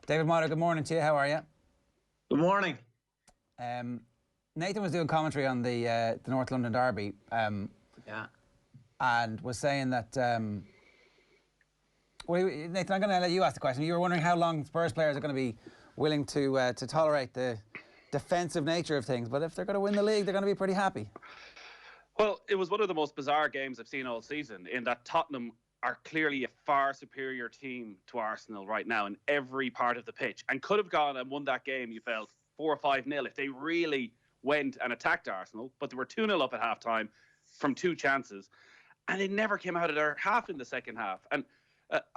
David Meyler, good morning to you. How are you? Good morning. Nathan was doing commentary on the North London derby, and was saying that. Well, Nathan, I'm going to let you ask the question. You were wondering how long Spurs players are going to be willing to tolerate the defensive nature of things, but if they're going to win the league, they're going to be pretty happy. Well, it was one of the most bizarre games I've seen all season, in that Tottenham are clearly a far superior team to Arsenal right now in every part of the pitch, and could have gone and won that game, you felt, 4 or 5-0 if they really went and attacked Arsenal. But they were 2-0 up at half-time from 2 chances, and they never came out of their half in the second half. And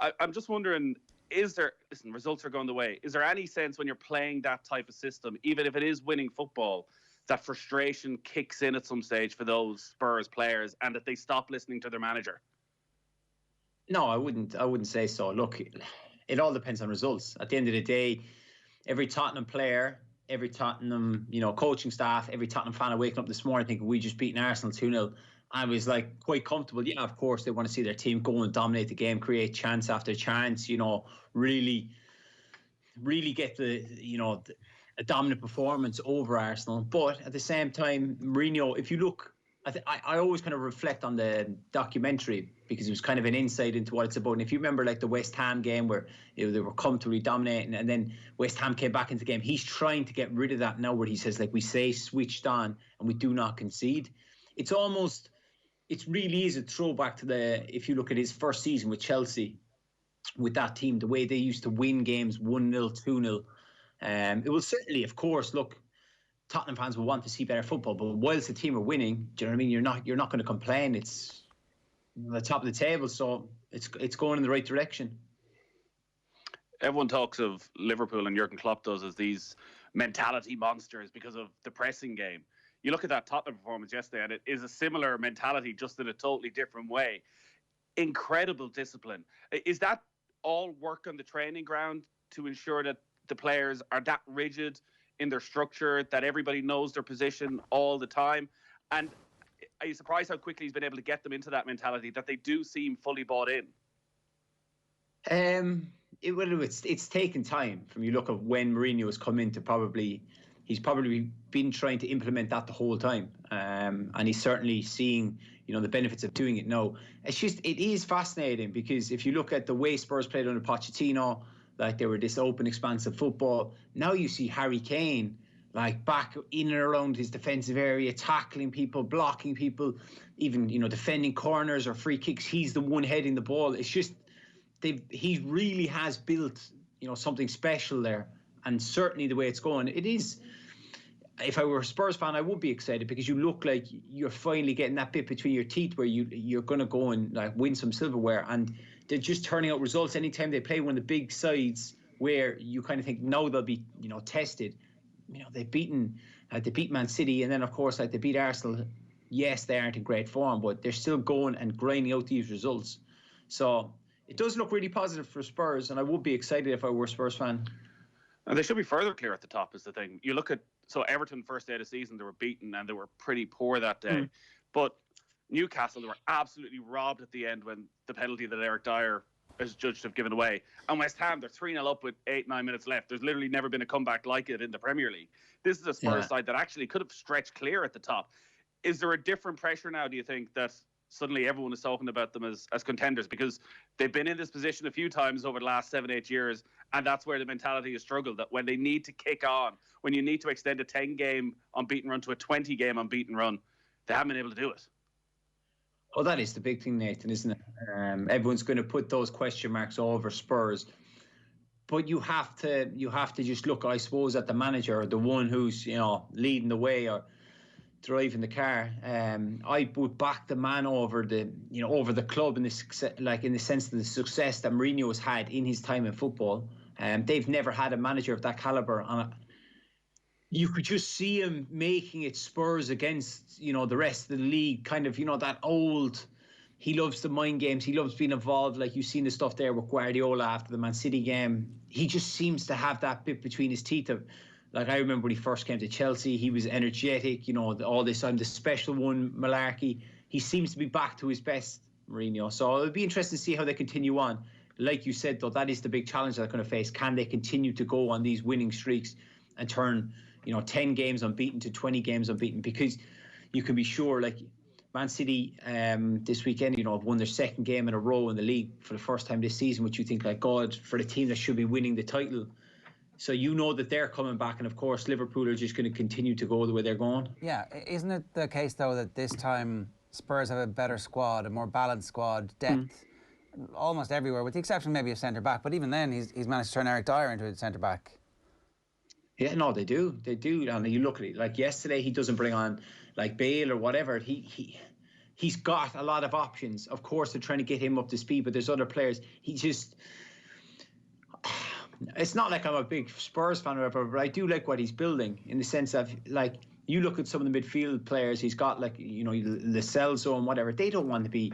I'm just wondering, listen, results are going the way. Is there any sense when you're playing that type of system, even if it is winning football, that frustration kicks in at some stage for those Spurs players and that they stop listening to their manager? No, I wouldn't say so. Look, it all depends on results. At the end of the day, every Tottenham player, every Tottenham, coaching staff, every Tottenham fan are waking up this morning thinking we just beaten Arsenal 2-0. I was quite comfortable. Yeah, of course, they want to see their team go and dominate the game, create chance after chance, really get a dominant performance over Arsenal. But at the same time, Mourinho, if you look, I always kind of reflect on the documentary because it was kind of an insight into what it's about. And if you remember the West Ham game where they were comfortably dominating and then West Ham came back into the game, he's trying to get rid of that now where he says, we say switched on and we do not concede. It really is a throwback to if you look at his first season with Chelsea, with that team, the way they used to win games 1-0, 2-0. It will certainly, of course, look, Tottenham fans will want to see better football, but whilst the team are winning, do you know what I mean? You're not going to complain. It's the top of the table, so it's going in the right direction. Everyone talks of Liverpool, and Jurgen Klopp does, as these mentality monsters because of the pressing game. You look at that Tottenham performance yesterday, and it is a similar mentality, just in a totally different way. Incredible discipline. Is that all work on the training ground to ensure that the players are that rigid in their structure, that everybody knows their position all the time? And are you surprised how quickly he's been able to get them into that mentality, that they do seem fully bought in? It's taken time. From you look at when Mourinho has come in to he's probably been trying to implement that the whole time. And he's certainly seeing, the benefits of doing it now. It is fascinating because if you look at the way Spurs played under Pochettino, they were this open, expansive football. Now you see Harry Kane, back in and around his defensive area, tackling people, blocking people, even, defending corners or free kicks. He's the one heading the ball. It's just, he really has built, something special there. And certainly the way it's going, it is. If I were a Spurs fan, I would be excited because you look like you're finally getting that bit between your teeth where you're going to go and win some silverware. And they're just turning out results anytime they play one of the big sides where you kind of think, now they'll be, tested. They beat Man City, and then of course they beat Arsenal. Yes, they aren't in great form, but they're still going and grinding out these results. So it does look really positive for Spurs, and I would be excited if I were a Spurs fan. And they should be further clear at the top is the thing. You look at, Everton first day of the season, they were beaten and they were pretty poor that day. But Newcastle, they were absolutely robbed at the end when the penalty that Eric Dyer is judged to have given away. And West Ham, they're 3-0 up with 8-9 minutes left. There's literally never been a comeback like it in the Premier League. This is a Spurs side that actually could have stretched clear at the top. Is there a different pressure now, do you think, that suddenly everyone is talking about them as contenders? Because they've been in this position a few times over the last 7-8 years, and that's where the mentality has struggled, that when they need to kick on, when you need to extend a 10-game unbeaten run to a 20-game unbeaten run, they haven't been able to do it. Oh, that is the big thing, Nathan, isn't it? Everyone's going to put those question marks over Spurs. But you have to just look, I suppose, at the manager, the one who's, leading the way or driving the car. I would back the man over the club in the success, in the sense of the success that Mourinho has had in his time in football. They've never had a manager of that caliber, and you could just see him making it Spurs against the rest of the league. Kind of that old. He loves the mind games. He loves being involved. You've seen the stuff there with Guardiola after the Man City game. He just seems to have that bit between his teeth of. I remember when he first came to Chelsea, he was energetic, all this time, the special one, malarkey. He seems to be back to his best, Mourinho. So it'll be interesting to see how they continue on. like you said, though, that is the big challenge they're going to face. Can they continue to go on these winning streaks and turn, 10 games unbeaten to 20 games unbeaten? Because you can be sure, like Man City this weekend, have won their second game in a row in the league for the first time this season, which you think, like, God, for the team that should be winning the title. So that they're coming back, and of course Liverpool are just going to continue to go the way they're going. Yeah, isn't it the case though that this time Spurs have a better squad, a more balanced squad, depth almost everywhere, with the exception maybe of centre back. But even then, he's managed to turn Eric Dyer into a centre back. Yeah, no, they do. And you look at it, like yesterday, he doesn't bring on like Bale or whatever. He's got a lot of options. Of course, they're trying to get him up to speed, but there's other players. It's not like I'm a big Spurs fan or whatever, but I do like what he's building, in the sense of, like, you look at some of the midfield players he's got, like, Lascelles and whatever. They don't want to be,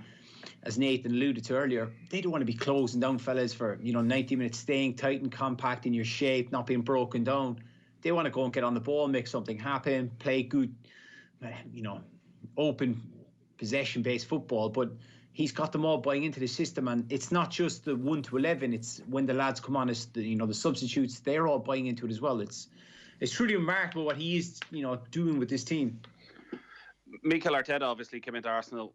as Nathan alluded to earlier, they don't want to be closing down fellas for 90 minutes, staying tight and compact in your shape, not being broken down. They want to go and get on the ball, make something happen, play good, open possession-based football. But he's got them all buying into the system, and it's not just the 1 to 11. It's when the lads come on as the substitutes, they're all buying into it as well. It's truly remarkable what he is doing with this team. Mikel Arteta obviously came into Arsenal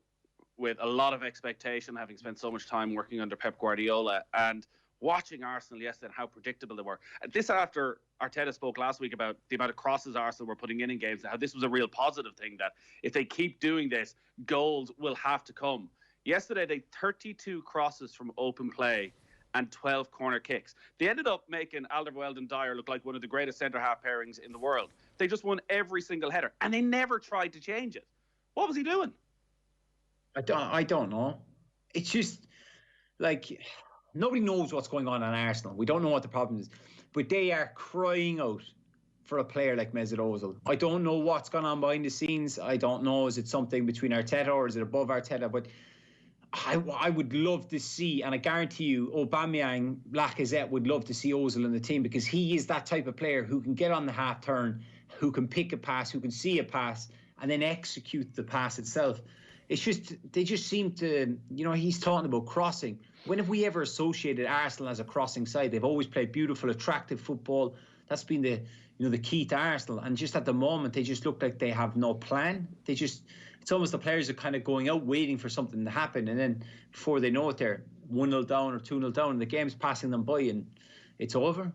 with a lot of expectation, having spent so much time working under Pep Guardiola, and watching Arsenal yesterday and how predictable they were. And this after Arteta spoke last week about the amount of crosses Arsenal were putting in games, and how this was a real positive thing, that if they keep doing this, goals will have to come. Yesterday, they 32 crosses from open play and 12 corner kicks. They ended up making Alderweireld and Dyer look like one of the greatest centre-half pairings in the world. They just won every single header, and they never tried to change it. What was he doing? I don't know. It's just, like, nobody knows what's going on in Arsenal. We don't know what the problem is. But they are crying out for a player like Mesut Ozil. I don't know what's going on behind the scenes. I don't know. Is it something between Arteta, or is it above Arteta? But I would love to see, and I guarantee you, Aubameyang, Lacazette would love to see Ozil in the team, because he is that type of player who can get on the half turn, who can pick a pass, who can see a pass, and then execute the pass itself. It's just, they just seem to, he's talking about crossing. When have we ever associated Arsenal as a crossing side? They've always played beautiful, attractive football. That's been the key to Arsenal. And just at the moment, they just look like they have no plan. It's almost the players are kind of going out waiting for something to happen, and then before they know it, they're 1-0 down or 2-0 down, and the game's passing them by, and it's over.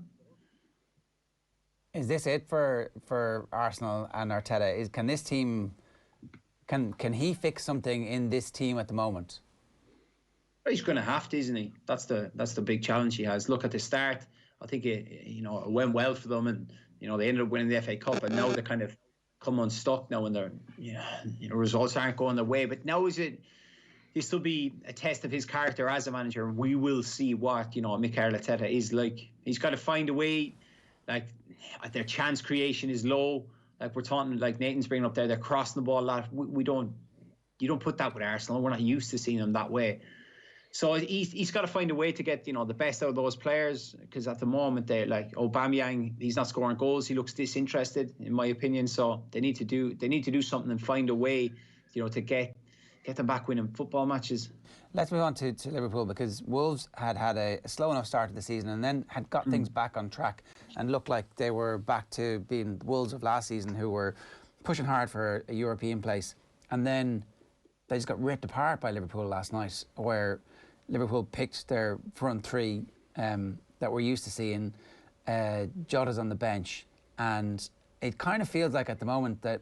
Is this it for Arsenal and Arteta? Can this team, can he fix something in this team at the moment? He's going to have to, isn't he? That's the big challenge he has. Look at the start. I think it went well for them, and they ended up winning the FA Cup, and now they're kind of come unstuck now, and their results aren't going their way. But now this will be a test of his character as a manager, and we will see what Mikel Arteta is like. He's got to find a way. Like, their chance creation is low. Like we're talking, like Nathan's bringing up there, they're crossing the ball a lot. You don't put that with Arsenal. We're not used to seeing them that way. So he's got to find a way to get the best out of those players, because at the moment they're like Aubameyang, he's not scoring goals. He looks disinterested, in my opinion. So they need to do something and find a way, to get them back winning football matches. Let's move on to Liverpool, because Wolves had a slow enough start to the season, and then had got things back on track and looked like they were back to being the Wolves of last season, who were pushing hard for a European place. And then they just got ripped apart by Liverpool last night, where Liverpool picked their front three that we're used to seeing. Jota's on the bench, and it kind of feels like at the moment that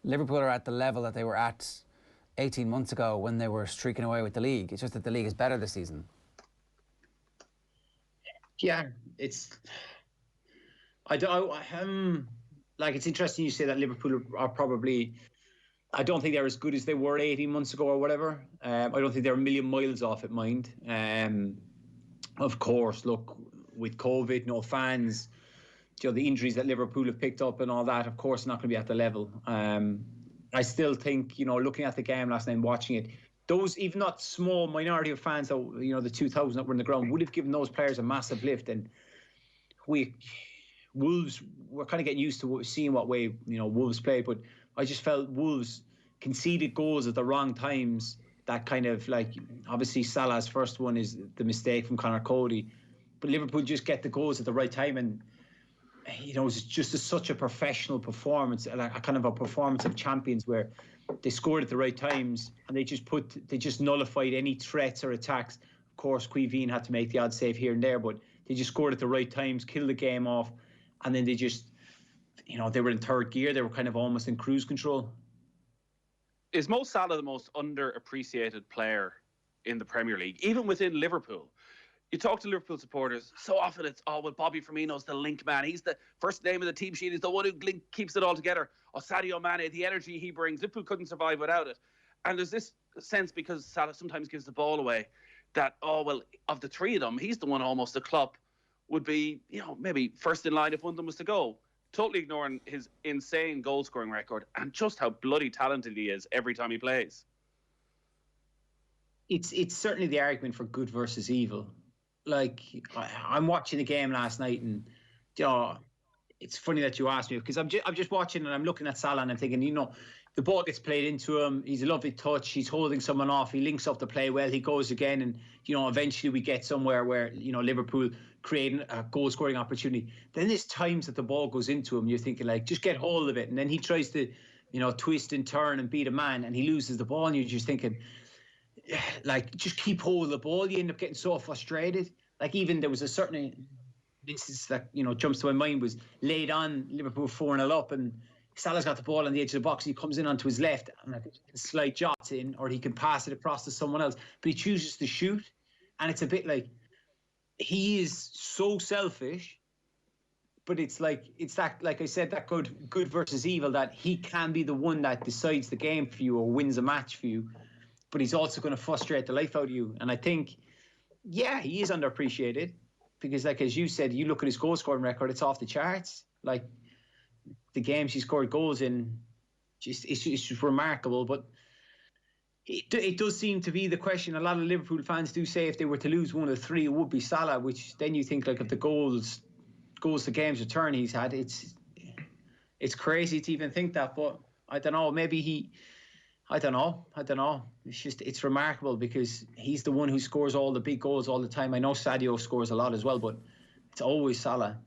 Liverpool are at the level that they were at 18 months ago when they were streaking away with the league. It's just that the league is better this season. Yeah, it's interesting you say that Liverpool are probably, I don't think they're as good as they were 18 months ago or whatever. I don't think they're a million miles off it, mind. Of course, look, with COVID, no fans, the injuries that Liverpool have picked up and all that, of course, not going to be at the level. I still think, looking at the game last night and watching it, those, even that small minority of fans, that, the 2,000 that were in the ground, would have given those players a massive lift. And Wolves, we're kind of getting used to seeing what way, Wolves play, but I just felt Wolves conceded goals at the wrong times that kind of like, obviously Salah's first one is the mistake from Connor Cody, but Liverpool just get the goals at the right time, and it's just such a professional performance, like a kind of a performance of champions where they scored at the right times and they just nullified any threats or attacks. Of course, Quiveen had to make the odd save here and there, but they just scored at the right times, killed the game off, and then they just, they were in third gear. They were kind of almost in cruise control. Is Mo Salah the most underappreciated player in the Premier League, even within Liverpool? You talk to Liverpool supporters, so often it's, Bobby Firmino's the link man. He's the first name of the team sheet. He's the one who keeps it all together. Sadio Mane, the energy he brings, Liverpool couldn't survive without it. And there's this sense, because Salah sometimes gives the ball away, that, of the three of them, he's the one almost the club would be, maybe first in line if one of them was to go. Totally ignoring his insane goal-scoring record and just how bloody talented he is every time he plays. It's certainly the argument for good versus evil. Like, I'm watching the game last night, and it's funny that you asked me, because I'm just watching and I'm looking at Salah and I'm thinking, the ball gets played into him. He's a lovely touch. He's holding someone off. He links up the play well. He goes again, and eventually we get somewhere where Liverpool creating a goal-scoring opportunity. Then there's times that the ball goes into him. You're thinking, like, just get hold of it, and then he tries to twist and turn and beat a man, and he loses the ball, and you're just thinking, like, just keep hold of the ball. You end up getting so frustrated. Like, even there was a certain instance that jumps to my mind, was laid on Liverpool 4-0 up, and Salah's got the ball on the edge of the box. He comes in onto his left, and he can slide Jota in, or he can pass it across to someone else. But he chooses to shoot, and it's a bit like, he is so selfish. But it's that, like I said, that good versus evil, that he can be the one that decides the game for you or wins a match for you, but he's also going to frustrate the life out of you. And I think, yeah, he is underappreciated, because, like, as you said, you look at his goal scoring record, it's off the charts. Like, the games he scored goals in, it's just remarkable. But it does seem to be the question. A lot of Liverpool fans do say if they were to lose one of the three, it would be Salah, which then you think, like, if the goals to games return he's had, it's crazy to even think that. But I don't know, maybe I don't know. It's remarkable, because he's the one who scores all the big goals all the time. I know Sadio scores a lot as well, but it's always Salah.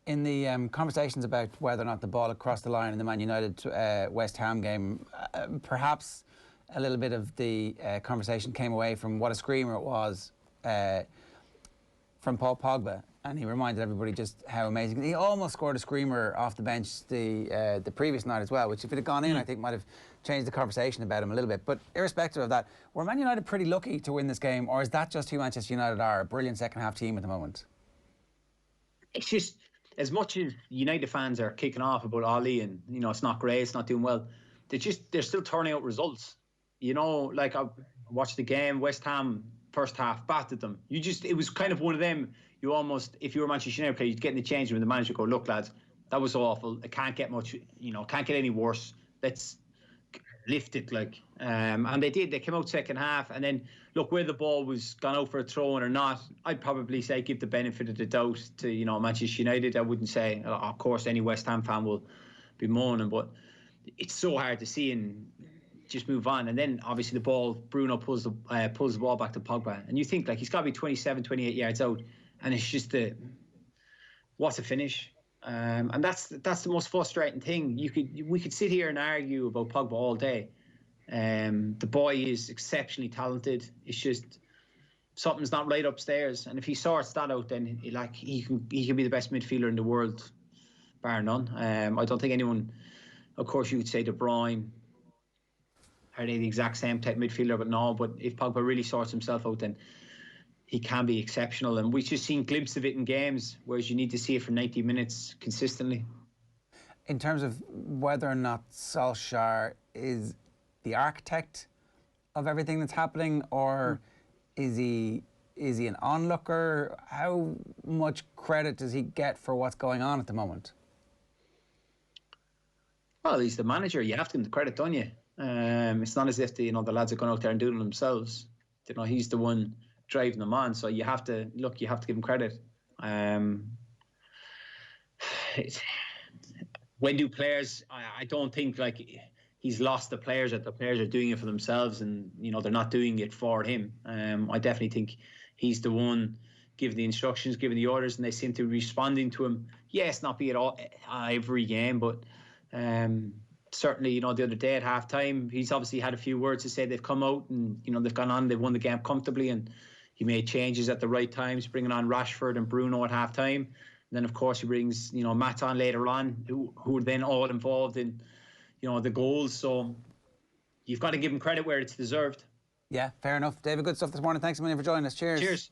In the conversations about whether or not the ball had crossed the line in the Man United West Ham game, perhaps a little bit of the conversation came away from what a screamer it was from Paul Pogba, and he reminded everybody just how amazing. He almost scored a screamer off the bench the previous night as well, which, if it had gone in, I think might have changed the conversation about him a little bit. But irrespective of that, were Man United pretty lucky to win this game, or is that just who Manchester United are, a brilliant second-half team at the moment? It's just, as much as United fans are kicking off about Ali and, it's not great, it's not doing well, they're still turning out results. Like, I watched the game, West Ham first half battered them. It was kind of one of them, you almost, if you were a Manchester United player, you'd get in the change room and the manager would go, look, lads, that was awful. It can't get much, can't get any worse. Let's lift it, like. And they did. They came out second half, and then, look, where the ball was gone out for a throw-in or not, I'd probably say give the benefit of the doubt to, Manchester United. I wouldn't say, of course, any West Ham fan will be moaning, but it's so hard to see and just move on. And then, obviously, the ball, Bruno pulls the ball back to Pogba, and you think, like, he's got to be 27, 28 yards out, and it's just what's a finish? And that's the most frustrating thing. We could sit here and argue about Pogba all day. The boy is exceptionally talented. It's just something's not right upstairs. And if he sorts that out, then he can be the best midfielder in the world, bar none. I don't think anyone, of course, you would say De Bruyne, are they the exact same type midfielder? But no. But if Pogba really sorts himself out, then he can be exceptional, and we've just seen glimpses of it in games, whereas you need to see it for 90 minutes consistently. In terms of whether or not Solskjaer is the architect of everything that's happening, or is he an onlooker? How much credit does he get for what's going on at the moment? Well, he's the manager. You have to give him the credit, don't you? It's not as if the lads are going out there and doing it themselves. He's the one driving them on, so you have to give him credit. When do players, I don't think, like, he's lost the players, that the players are doing it for themselves, and they're not doing it for him. I definitely think he's the one giving the instructions, giving the orders, and they seem to be responding to him. Yes, not be at all every game, but certainly, the other day at half-time, he's obviously had a few words to say. They've come out and, they've gone on, they've won the game comfortably, and he made changes at the right times, bringing on Rashford and Bruno at half-time. And then, of course, he brings, Matt on later on, who are then all involved in, the goals. So you've got to give him credit where it's deserved. Yeah, fair enough. David, good stuff this morning. Thanks a million for joining us. Cheers. Cheers.